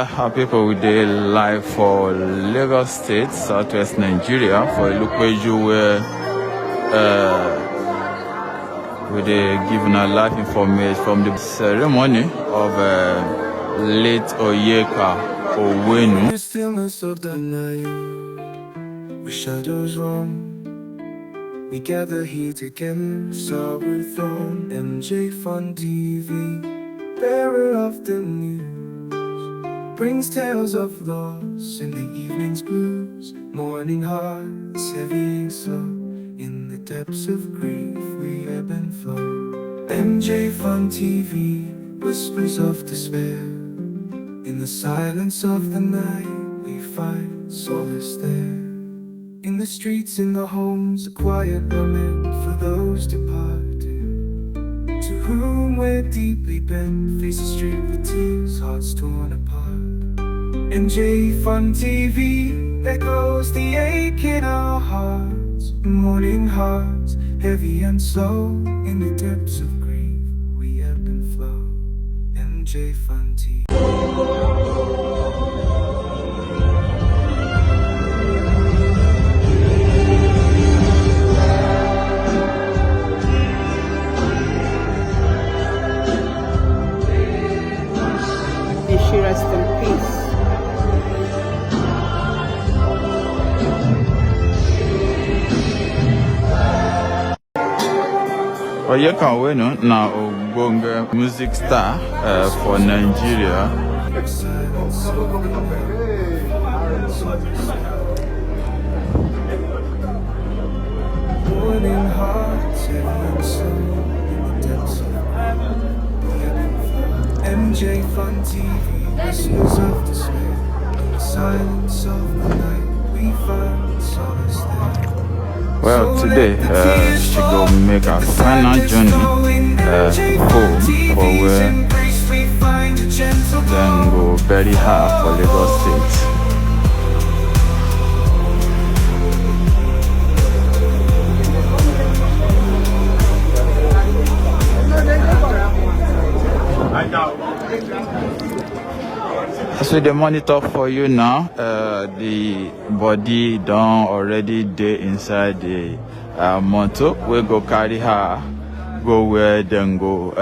Our people with the live for Lagos State, Southwest Nigeria, for Ilukweju, where we they given a live information from the ceremony of late ONYEKA ONWENU. The stillness of the night, where shadows roam, we gather here together, star with on MJ Fun TV, bearer of the news. Brings tales of loss in the evening's blues, morning hearts heavy and slow. In the depths of grief we ebb and flow. MJ Fun TV, whispers of despair. In the silence of the night we find solace there. In the streets, in the homes, a quiet lament for those departed, to whom we're deeply bent, faces streaked with tears, hearts torn apart. MJ Fun TV echoes the ache in our hearts, morning hearts, heavy and slow. In the depths of grief we ebb and flow. MJ Fun TV. May she rest in peace. ONYEKA ONWENU na ogbonge music star for Nigeria. Morning hearts, heavy and slow. In the depths of MJ Fun TV, whispers of despair. In the silence of the night we find solace there. Well, today she go make a final journey home for where then go bury her for Lagos State. So the monitor for you now, the body done already dey inside the motor. We go carry her, go where then go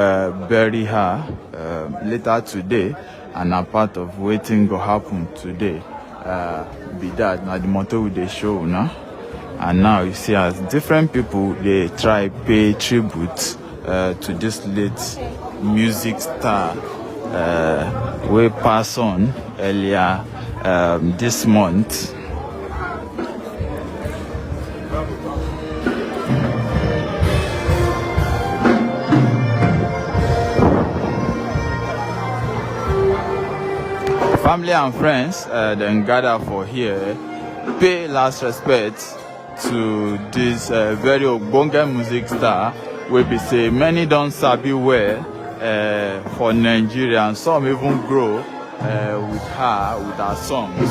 bury her later today, and a part of waiting go happen today. Be that now the motor with the show now, and now you see as different people they try pay tribute to this late music star. We pass on earlier this month. Family and friends then gather for here, pay last respect to this very ogbonge music star. We be say many don't sabi well for Nigeria, and some even grow with her, with her songs.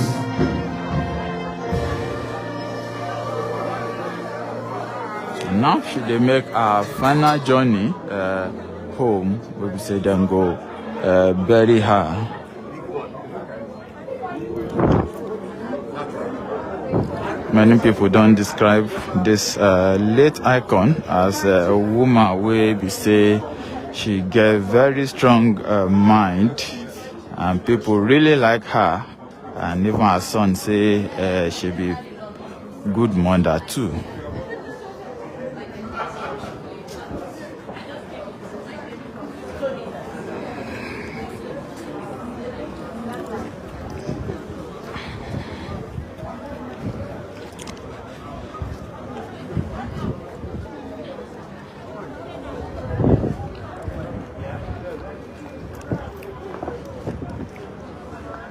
Now she they make her final journey home. We say then go bury her. Many people don't describe this late icon as a woman where we say she get very strong mind, and people really like her, and even her son say she be good mother too.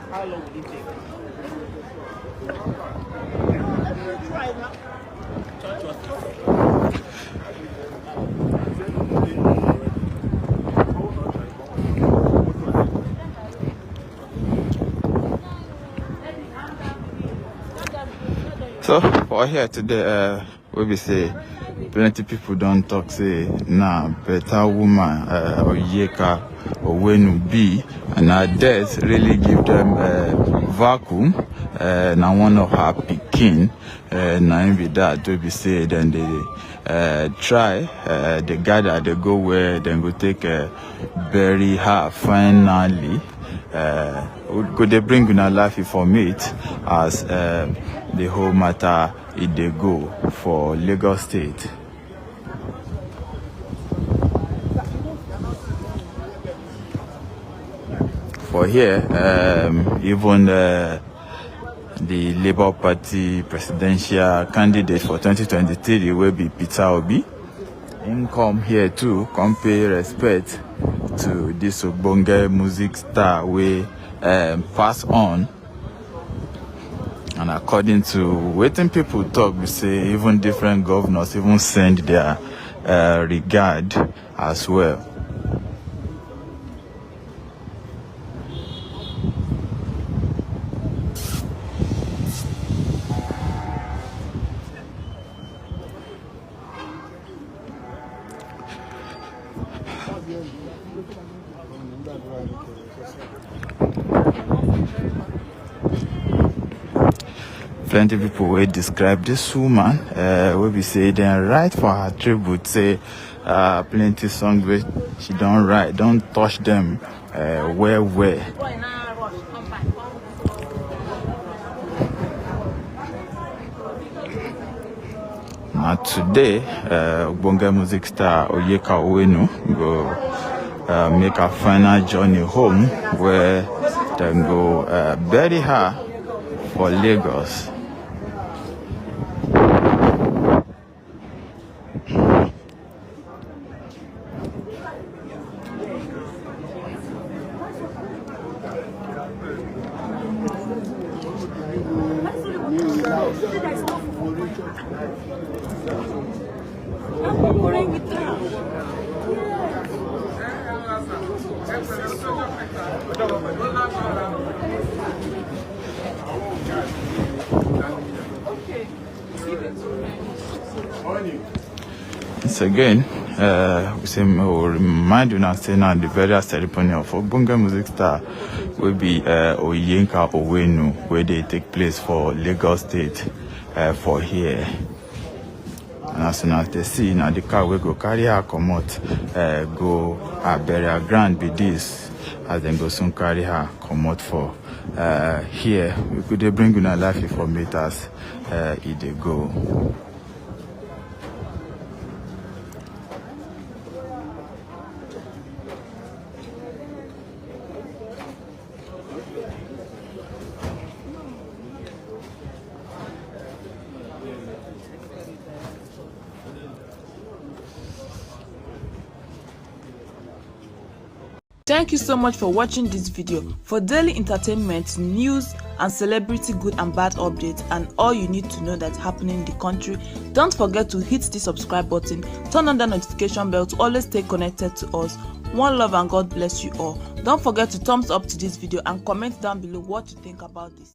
How long will it take? So for here today, we be say plenty people don't talk say nah better woman ONYEKA ONWENU be, and her death really give them a vacuum. Now one of her Peking, now be that to be said, and they try, they gather, they go where they go take bury her finally. Could they bring in a life for it as the whole matter they go for Lagos State. For here, even the Labour Party presidential candidate for 2023 will be Peter Obi. He come here too, come pay respect to this Ogbonge music star we pass on. And according to waiting people talk, we say even different governors even send their regard as well. Plenty people will describe this woman, will be say they write for her tribute, say plenty songs where she don't write, don't touch them where. Now today, Ogbonge music star ONYEKA go make a final journey home where they go bury her for Lagos. Once again, we'll remind you now, say now the burial ceremony of Ogbonge music star will be ONYEKA where they take place for Lagos State for here. And as soon as they see now the car will go carry her come out, go her burial ground be this, as then go soon carry her come out for here. We could bring you a life for meters if they go. Thank you so much for watching this video. For daily entertainment, news and celebrity good and bad updates and all you need to know that's happening in the country, don't forget to hit the subscribe button, turn on the notification bell to always stay connected to us. One love and God bless you all. Don't forget to thumbs up to this video and comment down below what you think about this.